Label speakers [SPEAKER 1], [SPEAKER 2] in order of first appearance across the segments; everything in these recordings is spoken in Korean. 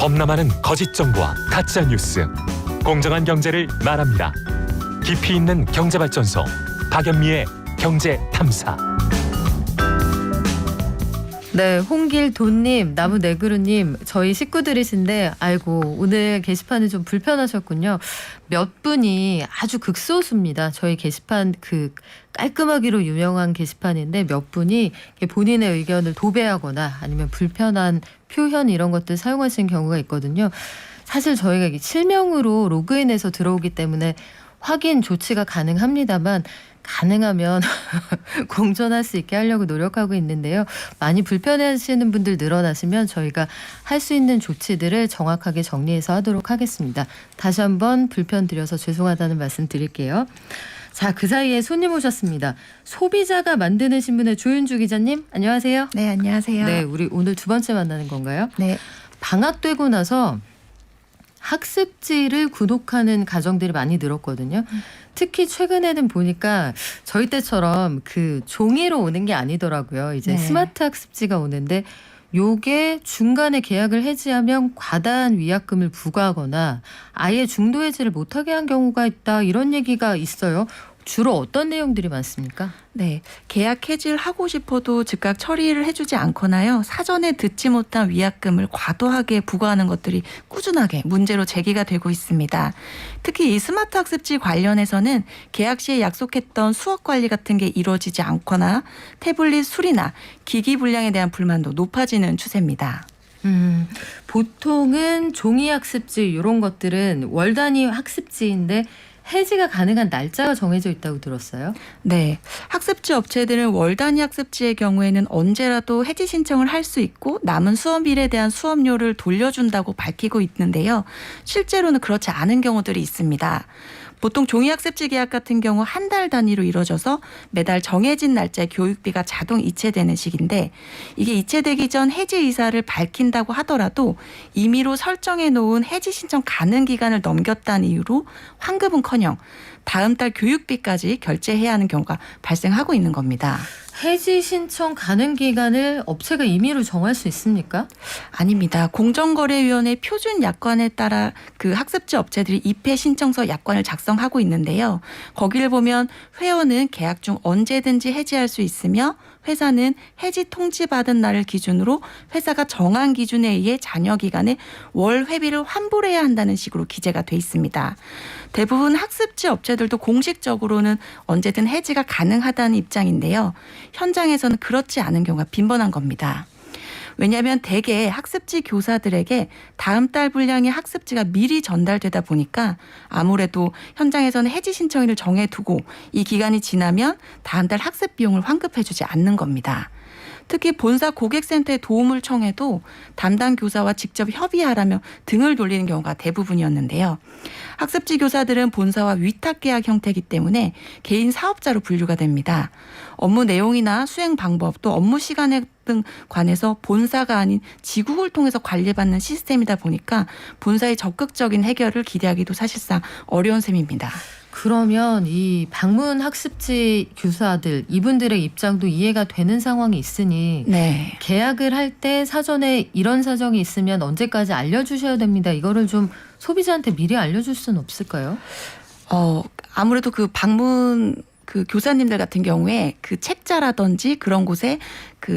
[SPEAKER 1] 범람하는 거짓 정보와 가짜 뉴스. 공정한 경제를 말합니다. 깊이 있는 경제발전소 박연미의 경제탐사.
[SPEAKER 2] 네, 홍길돈님, 나무네그루님, 저희 식구들이신데 아이고 오늘 게시판이 좀 불편하셨군요. 몇 분이 아주 극소수입니다. 저희 게시판 깔끔하기로 유명한 게시판인데 몇 분이 본인의 의견을 도배하거나 아니면 불편한 표현 이런 것들 사용하시는 경우가 있거든요. 사실 저희가 실명으로 로그인해서 들어오기 때문에 확인 조치가 가능합니다만 가능하면 공존할 수 있게 하려고 노력하고 있는데요. 많이 불편해하시는 분들 늘어나시면 저희가 할 수 있는 조치들을 정확하게 정리해서 하도록 하겠습니다. 다시 한번 불편 드려서 죄송하다는 말씀 드릴게요. 자, 그 사이에 손님 오셨습니다. 소비자가 만드는 신문의 조윤주 기자님, 안녕하세요.
[SPEAKER 3] 네, 안녕하세요.
[SPEAKER 2] 네, 우리 오늘 두 번째 만나는 건가요?
[SPEAKER 3] 네.
[SPEAKER 2] 방학되고 나서 학습지를 구독하는 가정들이 많이 늘었거든요. 특히 최근에는 보니까 저희 때처럼 종이로 오는 게 아니더라고요. 이제
[SPEAKER 3] 네.
[SPEAKER 2] 스마트 학습지가 오는데 요게 중간에 계약을 해지하면 과다한 위약금을 부과하거나 아예 중도 해지를 못하게 한 경우가 있다. 이런 얘기가 있어요. 주로 어떤 내용들이 많습니까?
[SPEAKER 3] 네. 계약 해지를 하고 싶어도 즉각 처리를 해주지 않거나요. 사전에 듣지 못한 위약금을 과도하게 부과하는 것들이 꾸준하게 문제로 제기가 되고 있습니다. 특히 이 스마트 학습지 관련해서는 계약 시에 약속했던 수업 관리 같은 게 이루어지지 않거나 태블릿 수리나 기기 불량에 대한 불만도 높아지는 추세입니다.
[SPEAKER 2] 보통은 종이 학습지 이런 것들은 월 단위 학습지인데 해지가 가능한 날짜가 정해져 있다고 들었어요.
[SPEAKER 3] 네. 학습지 업체들은 월 단위 학습지의 경우에는 언제라도 해지 신청을 할 수 있고 남은 수업일에 대한 수업료를 돌려준다고 밝히고 있는데요. 실제로는 그렇지 않은 경우들이 있습니다. 보통 종이 학습지 계약 같은 경우 한 달 단위로 이루어져서 매달 정해진 날짜에 교육비가 자동 이체되는 식인데 이게 이체되기 전 해지 의사를 밝힌다고 하더라도 임의로 설정해 놓은 해지 신청 가능 기간을 넘겼다는 이유로 환급은커녕 다음 달 교육비까지 결제해야 하는 경우가 발생하고 있는 겁니다.
[SPEAKER 2] 해지 신청 가능 기간을 업체가 임의로 정할 수 있습니까?
[SPEAKER 3] 아닙니다. 공정거래위원회 표준 약관에 따라 학습지 업체들이 입회 신청서 약관을 작성하고 있는데요. 거기를 보면 회원은 계약 중 언제든지 해지할 수 있으며 회사는 해지 통지받은 날을 기준으로 회사가 정한 기준에 의해 잔여 기간에 월 회비를 환불해야 한다는 식으로 기재가 돼 있습니다. 대부분 학습지 업체들도 공식적으로는 언제든 해지가 가능하다는 입장인데요. 현장에서는 그렇지 않은 경우가 빈번한 겁니다. 왜냐하면 대개 학습지 교사들에게 다음 달 분량의 학습지가 미리 전달되다 보니까 아무래도 현장에서는 해지 신청일을 정해두고 이 기간이 지나면 다음 달 학습 비용을 환급해주지 않는 겁니다. 특히 본사 고객센터에 도움을 청해도 담당 교사와 직접 협의하라며 등을 돌리는 경우가 대부분이었는데요. 학습지 교사들은 본사와 위탁 계약 형태이기 때문에 개인 사업자로 분류가 됩니다. 업무 내용이나 수행 방법 또 업무 시간에 등 관해서 본사가 아닌 지국을 통해서 관리받는 시스템이다 보니까 본사의 적극적인 해결을 기대하기도 사실상 어려운 셈입니다.
[SPEAKER 2] 그러면 이 방문 학습지 교사들 이분들의 입장도 이해가 되는 상황이 있으니
[SPEAKER 3] 네.
[SPEAKER 2] 계약을 할 때 사전에 이런 사정이 있으면 언제까지 알려주셔야 됩니다. 이거를 좀 소비자한테 미리 알려줄 수는 없을까요?
[SPEAKER 3] 아무래도 방문 교사님들 같은 경우에 책자라든지 그런 곳에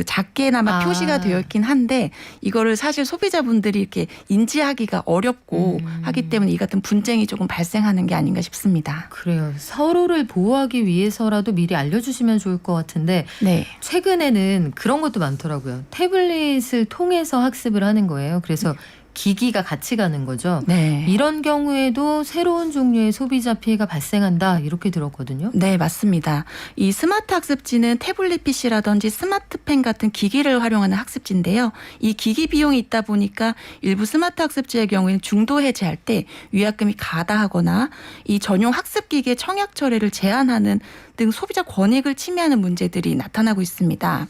[SPEAKER 3] 작게나마 표시가 되어 있긴 한데 이거를 사실 소비자분들이 이렇게 인지하기가 어렵고 하기 때문에 이 같은 분쟁이 조금 발생하는 게 아닌가 싶습니다.
[SPEAKER 2] 그래요. 서로를 보호하기 위해서라도 미리 알려주시면 좋을 것 같은데
[SPEAKER 3] 네.
[SPEAKER 2] 최근에는 그런 것도 많더라고요. 태블릿을 통해서 학습을 하는 거예요. 그래서 기기가 같이 가는 거죠.
[SPEAKER 3] 네.
[SPEAKER 2] 이런 경우에도 새로운 종류의 소비자 피해가 발생한다 이렇게 들었거든요.
[SPEAKER 3] 네, 맞습니다. 이 스마트 학습지는 태블릿 PC라든지 스마트펜 같은 기기를 활용하는 학습지인데요. 이 기기 비용이 있다 보니까 일부 스마트 학습지의 경우에는 중도 해제할 때 위약금이 가다하거나 이 전용 학습기기의 청약 처리를 제한하는 등 소비자 권익을 침해하는 문제들이 나타나고 있습니다.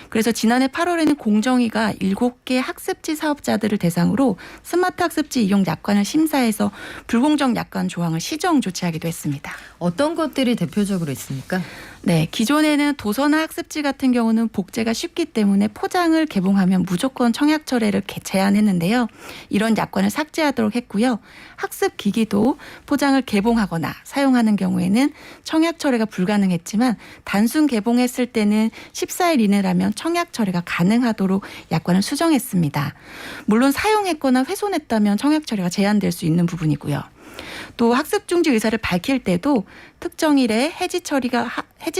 [SPEAKER 3] 그래서 지난해 8월에는 공정위가 7개 학습지 사업자들을 대상으로 스마트 학습지 이용 약관을 심사해서 불공정 약관 조항을 시정 조치하기도 했습니다.
[SPEAKER 2] 어떤 것들이 대표적으로 있습니까?
[SPEAKER 3] 네, 기존에는 도서나 학습지 같은 경우는 복제가 쉽기 때문에 포장을 개봉하면 무조건 청약철회를 제한했는데요. 이런 약관을 삭제하도록 했고요. 학습 기기도 포장을 개봉하거나 사용하는 경우에는 청약철회가 불가능했지만 단순 개봉했을 때는 14일 이내라면 청약철회가 가능하도록 약관을 수정했습니다. 물론 사용했거나 훼손했다면 청약철회가 제한될 수 있는 부분이고요. 또 학습 중지 의사를 밝힐 때도 특정일에 해지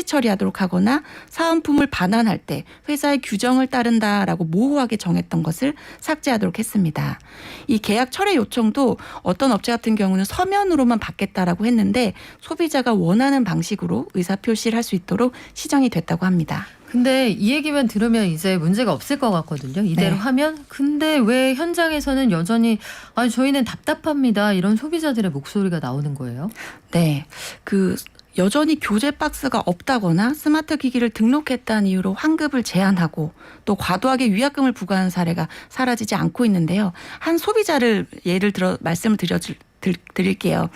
[SPEAKER 3] 처리하도록 하거나 사은품을 반환할 때 회사의 규정을 따른다라고 모호하게 정했던 것을 삭제하도록 했습니다. 이 계약 철회 요청도 어떤 업체 같은 경우는 서면으로만 받겠다라고 했는데 소비자가 원하는 방식으로 의사 표시를 할 수 있도록 시정이 됐다고 합니다.
[SPEAKER 2] 근데 이 얘기만 들으면 이제 문제가 없을 것 같거든요. 이대로
[SPEAKER 3] 네.
[SPEAKER 2] 하면. 근데 왜 현장에서는 여전히 아니 저희는 답답합니다. 이런 소비자들의 목소리가 나오는 거예요?
[SPEAKER 3] 네. 여전히 교재 박스가 없다거나 스마트 기기를 등록했다는 이유로 환급을 제한하고 또 과도하게 위약금을 부과하는 사례가 사라지지 않고 있는데요. 한 소비자를 예를 들어 말씀을 드릴게요.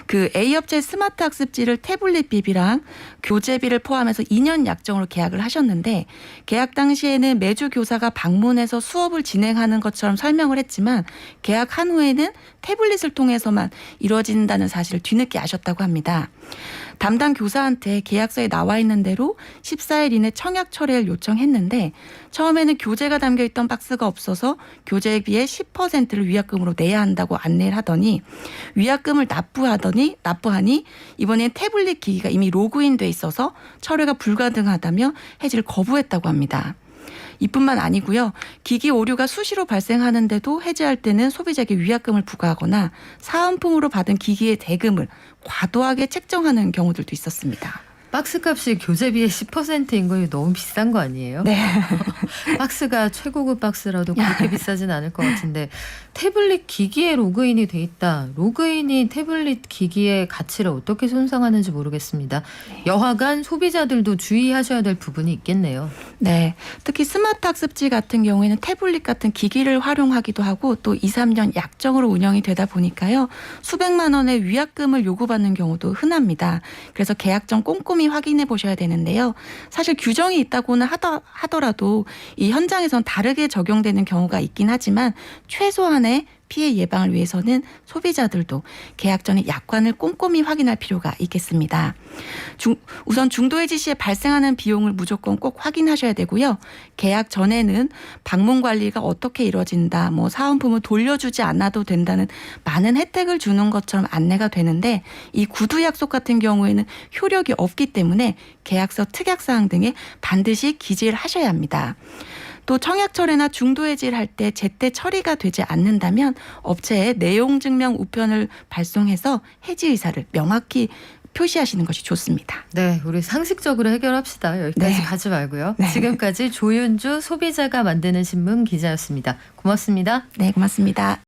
[SPEAKER 3] 그 A업체 스마트 학습지를 태블릿 비비랑 교재비를 포함해서 2년 약정으로 계약을 하셨는데 계약 당시에는 매주 교사가 방문해서 수업을 진행하는 것처럼 설명을 했지만 계약한 후에는 태블릿을 통해서만 이루어진다는 사실을 뒤늦게 아셨다고 합니다. 담당 교사한테 계약서에 나와 있는 대로 14일 이내 청약 철회를 요청했는데 처음에는 교재가 담겨있던 박스가 없어서 교재비의 10%를 위약금으로 내야 한다고 안내를 하더니 위약금을 납부하니 이번엔 태블릿 기기가 이미 로그인돼 있어서 철회가 불가능하다며 해지를 거부했다고 합니다. 이뿐만 아니고요. 기기 오류가 수시로 발생하는데도 해지할 때는 소비자에게 위약금을 부과하거나 사은품으로 받은 기기의 대금을 과도하게 책정하는 경우들도 있었습니다.
[SPEAKER 2] 박스값이 교재비의 10%인 거 너무 비싼 거 아니에요?
[SPEAKER 3] 네.
[SPEAKER 2] 박스가 최고급 박스라도 그렇게 비싸진 않을 것 같은데 태블릿 기기에 로그인이 돼 있다. 로그인이 태블릿 기기의 가치를 어떻게 손상하는지 모르겠습니다. 여하간 소비자들도 주의하셔야 될 부분이 있겠네요.
[SPEAKER 3] 네. 특히 스마트 학습지 같은 경우에는 태블릿 같은 기기를 활용하기도 하고 또 2, 3년 약정으로 운영이 되다 보니까요. 수백만 원의 위약금을 요구받는 경우도 흔합니다. 그래서 계약 전 꼼꼼히 확인해 보셔야 되는데요. 사실 규정이 있다고는 하더라도 이 현장에선 다르게 적용되는 경우가 있긴 하지만 최소한의 피해 예방을 위해서는 소비자들도 계약 전에 약관을 꼼꼼히 확인할 필요가 있겠습니다. 우선 중도 해지 시에 발생하는 비용을 무조건 꼭 확인하셔야 되고요. 계약 전에는 방문 관리가 어떻게 이루어진다, 사은품을 돌려주지 않아도 된다는 많은 혜택을 주는 것처럼 안내가 되는데 이 구두 약속 같은 경우에는 효력이 없기 때문에 계약서 특약사항 등에 반드시 기재를 하셔야 합니다. 또 청약철회나 중도해지를 할 때 제때 처리가 되지 않는다면 업체에 내용증명 우편을 발송해서 해지 의사를 명확히 표시하시는 것이 좋습니다.
[SPEAKER 2] 네, 우리 상식적으로 해결합시다. 여기까지
[SPEAKER 3] 네.
[SPEAKER 2] 가지 말고요.
[SPEAKER 3] 네.
[SPEAKER 2] 지금까지 조윤주 소비자가 만드는 신문 기자였습니다. 고맙습니다.
[SPEAKER 3] 네, 고맙습니다.